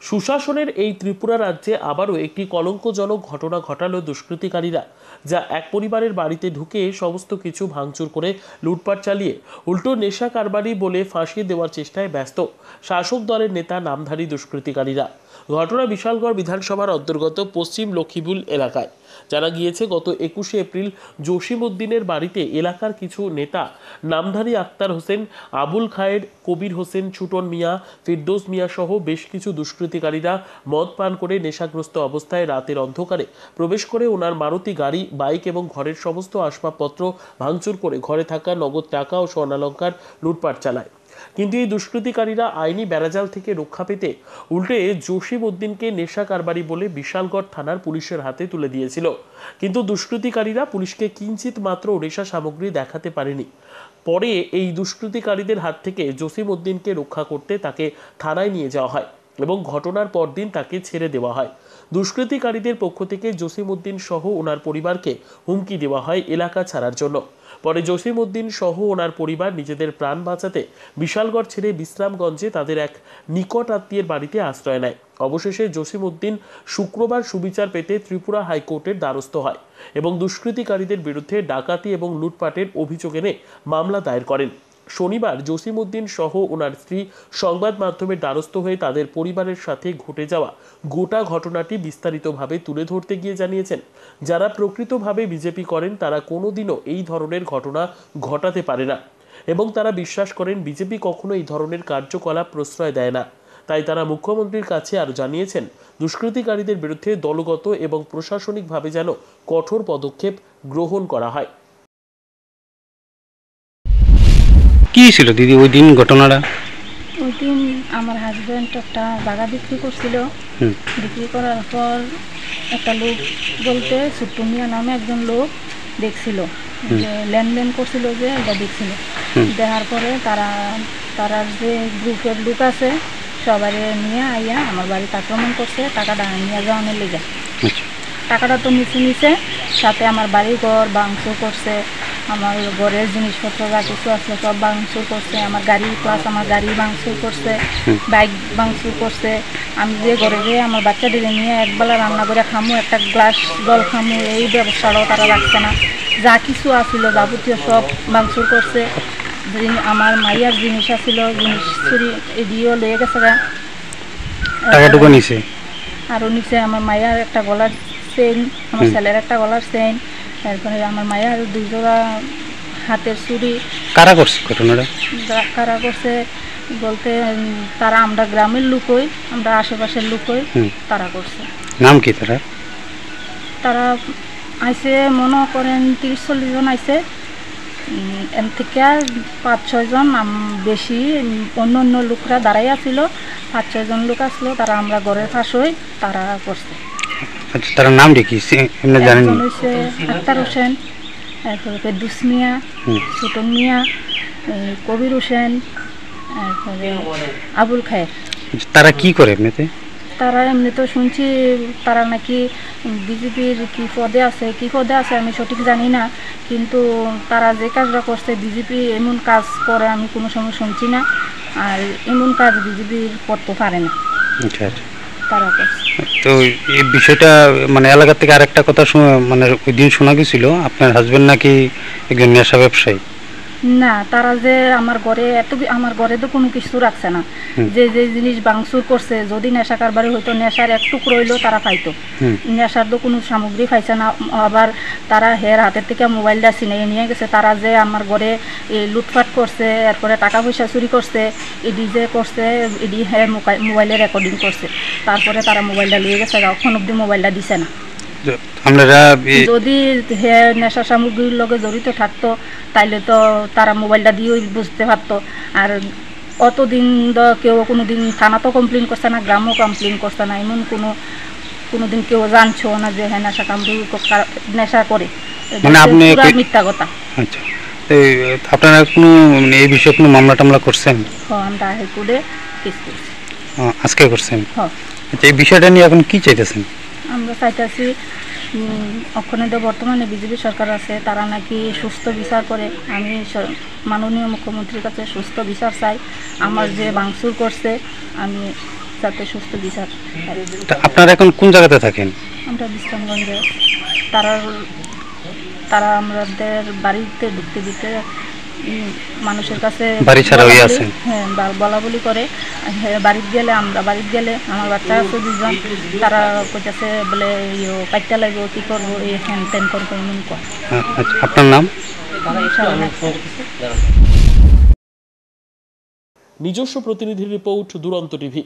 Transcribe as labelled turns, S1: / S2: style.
S1: সুশাসনের এই ত্রিপুরা রাজ্যে আবারও একটি কলঙ্কজনক ঘটনা ঘটালো দুষ্কৃতিকারীরা, যা এক পরিবারের বাড়িতে ঢুকে সমস্ত কিছু ভাঙচুর করে লুটপাট চালিয়ে উল্টো নেশা কারবারি বলে ফাঁসিয়ে দেওয়ার চেষ্টায় ব্যস্ত শাসক দলের নেতা নামধারী দুষ্কৃতিকারীরা। ঘটনা বিশালগড় বিধানসভার অন্তর্গত পশ্চিম লক্ষ্মীপুর এলাকায়। জানা গিয়েছে, গত 21শে এপ্রিল জসিম উদ্দিনের বাড়িতে এলাকার কিছু নেতা নামধারী আক্তার হোসেন, আবুল খায়ের, কবির হোসেন, ছুটন মিয়া, ফিরদৌস মিয়া সহ বেশ কিছু দুষ্কৃতিকারীরা মদ পান করে নেশাগ্রস্ত অবস্থায় রাতের অন্ধকারে প্রবেশ করে ওনার মারুতি গাড়ি, বাইক এবং ঘরের সমস্ত আসবাবপত্র ভাঙচুর করে ঘরে থাকা নগদ টাকা ও স্বর্ণালংকার লুটপাট চালায়। কিন্তু এই দুষ্কৃতিকারীরা আইনি বেড়াজাল থেকে রক্ষা পেতে উল্টে জসিম উদ্দিনকে নেশা কারবারি বলে বিশালগড় থানার পুলিশের হাতে তুলে দিয়েছিল। কিন্তু দুষ্কৃতিকারীরা পুলিশকে কিঞ্চিত মাত্র নেশা সামগ্রী দেখাতে পারেনি। পরে এই দুষ্কৃতিকারীদের হাত থেকে জসিম উদ্দিনকে রক্ষা করতে তাকে থানায় নিয়ে যাওয়া হয় এবং ঘটনার পরদিন তাকে ছেড়ে দেওয়া হয়। দুষ্কৃতিকারীদের পক্ষ থেকে জসিম উদ্দিন সহ ওনার পরিবারকে হুমকি দেওয়া হয় এলাকা ছাড়ার জন্য। পরে জসিম উদ্দিন সহ ওনার পরিবার নিজেদের প্রাণ বাঁচাতে বিশালগড় ছেড়ে বিশ্রামগঞ্জে তাদের এক নিকট আত্মীয়ের বাড়িতে আশ্রয় নেয়। অবশেষে জসিম উদ্দিন শুক্রবার সুবিচার পেতে ত্রিপুরা হাইকোর্টের দ্বারস্থ হয় এবং দুষ্কৃতিকারীদের বিরুদ্ধে ডাকাতি এবং লুটপাটের অভিযোগ এনে মামলা দায়ের করেন। শনিবার জসিম উদ্দিন সহ ওনার স্ত্রী সংবাদ মাধ্যমের দ্বারস্থ হয়ে তাদের পরিবারের সাথে ঘটে যাওয়া গোটা ঘটনাটি বিস্তারিতভাবে তুলে ধরতে গিয়ে জানিয়েছেন, যারা প্রকৃতভাবে বিজেপি করেন তারা কোনোদিনও এই ধরনের ঘটনা ঘটাতে পারে না এবং তারা বিশ্বাস করেন বিজেপি কখনো এই ধরনের কার্যকলাপ প্রশ্রয় দেয় না। তাই তারা মুখ্যমন্ত্রীর কাছে আরও জানিয়েছেন, দুষ্কৃতিকারীদের বিরুদ্ধে দলগত এবং প্রশাসনিকভাবে যেন কঠোর পদক্ষেপ গ্রহণ করা হয়।
S2: কি ছিল দিদি ওই দিন ঘটনাটা?
S3: ওই দিন আমার হাজব্যান্ড একটা জায়গা বিক্রি করছিল। বিক্রি করার পর একটা লোক বলতে ছোট্ট মিয়া নামে একজন লোক দেখছিল, যে লেনদেন করছিল, যে এটা দেখছিল। দেখার পরে তারা যে গ্রুপের লোক আছে সবাই নিয়ে আইয়া আমার বাড়িতে আক্রমণ করছে, টাকাটা নিয়ে যাওয়ানোর লেগে। টাকাটা তো নিচে সাথে আমার বাড়ি ঘর ভাঙচুর করছে, আমার ঘরের জিনিসপত্র যা কিছু আসলে সব ভাঙচুর করছে, আমার গাড়ি প্লাস আমার গাড়ি ভাঙচুর করছে, বাইক ভাঙচুর করছে। আমি যে ঘরে যেয়ে আমার বাচ্চাদের নিয়ে একবেলা রান্না করে খামু, একটা গ্লাস জল খামু, এই ব্যবস্থাটাও তারা রাখছে না। যা কিছু আসছিল যাবতীয় সব ভাঙচুর করছে। আমার মাইয়ার জিনিস আসছিল, জিনিস চুরি এদিয়েও লয়ে গেছে। আরও নিচে আমার মাইয়ার একটা গলার চেইন, আমার ছেলের একটা গলার চেইন, তারপরে আমার মায়ের 2 জোড়া হাতের চুড়ি।
S2: কারা করছে ঘটনাটা?
S3: কারা করছে বলতে তারা আমরা গ্রামের লোক হই, আমরা আশেপাশের লোক হই, তারা করছে।
S2: নাম কি
S3: তারা আইসে মনে করেন 30-40 জন আইসে, এর থেকে 5-6 জন বেশি অন্য অন্য লোকরা দাঁড়াই আছিল। 5-6 জন লোক আসলো, তারা আমরা ঘরের পাশে, তারা করছে।
S2: আচ্ছা, তার নাম কি জানেন?
S3: আক্তার হোসেন, তারপরে ফিরদৌস মিয়া, ছুটন মিয়া, কবির হোসেন, তারপরে আবুল খায়ের।
S2: তারা কি করে এমনিতে?
S3: তারা এমনি তো শুনছি তারা নাকি বিজেপির কি পদে আছে আমি সঠিক জানি না, কিন্তু তারা যে কাজটা করছে বিজেপি এমন কাজ করে আমি কোনো সময় শুনছি না, আর এমন কাজ বিজেপির করতে পারে না।
S2: আচ্ছা,
S3: তারা করছে।
S2: তো এই বিষয়টা মানে এলাকা থেকে আরেকটা কথা মানে ওই দিন শোনা গেছিল আপনার হাজবেন্ড নাকি একজন নেশা ব্যবসায়ী।
S3: না, তারা যে আমার ঘরে তো কোনো কিছু রাখছে না। যে যে জিনিস ভাঙচুর করছে, যদি নেশা কারবারি হইতো নেশার এক টুকরো হইলেও তারা পাইতো, নেশার তো কোনো সামগ্রী পাইছে না। আবার তারা হের হাতের থেকে মোবাইলটা ছিনিয়ে নিয়ে গেছে। তারা যে আমার ঘরে লুটপাট করছে, এরপরে টাকা পয়সা চুরি করছে, এডি যে করছে, এডি হ্যাঁ মোবাইলে রেকর্ডিং করছে। তারপরে তারা মোবাইলটা নিয়ে গেছে, এখন অব্দি মোবাইলটা দিছে না। যদি নেশা সামগ্রীর লগে জড়িত থাকতো তাইলে তো তারা মোবাইলটা দিয়েই বুঝতে পারতো। আর অতদিন কেউ কোনোদিন থানা তো কমপ্লেন করছে না, গ্রামও কমপ্লেন করছে না, এমন কোনোদিন কেউ জানছো না যে হ্যাঁ নেশা সামগ্রী নেশা করে, মিথ্যা কথা।
S2: আচ্ছা, আপনারা কোনো এই বিষয়ে কোনো মামলা টামলা করছেন?
S3: আমরা হাইকোর্টে কেস করছি।
S2: আজকে করছেন? আচ্ছা, এই বিষয়টা নিয়ে এখন কি চাইতেছেন?
S3: আমরা চাইতেছি ওখানে তো বর্তমানে বিজেপি সরকার আছে, তারা নাকি সুস্থ বিচার করে। আমি মাননীয় মুখ্যমন্ত্রীর কাছে সুস্থ বিচার চাই। আমার যে ভাঙচুর করছে আমি যাতে সুস্থ বিচার পাই।
S2: তা আপনারা এখন কোন জায়গাতে থাকেন?
S3: আমরা বিশ্রামগঞ্জে তারা আমাদের বাড়িতে ঢুকতে দিতে মানুষের কাছে
S2: বাড়ি ছাড়া হয়ে আছেন?
S3: হ্যাঁ, বলা বলি করে। বাড়িতে গেলে আমার বাচ্চা আছে 2জন, তারা কইতাছে বলে কাটতে লাগবো, কি করবো, এই হ্যান ত্যান করবো, এমন কর।
S2: আচ্ছা, আপনার নাম?
S1: নিজস্ব প্রতিনিধির রিপোর্ট, দুরন্ত টিভি।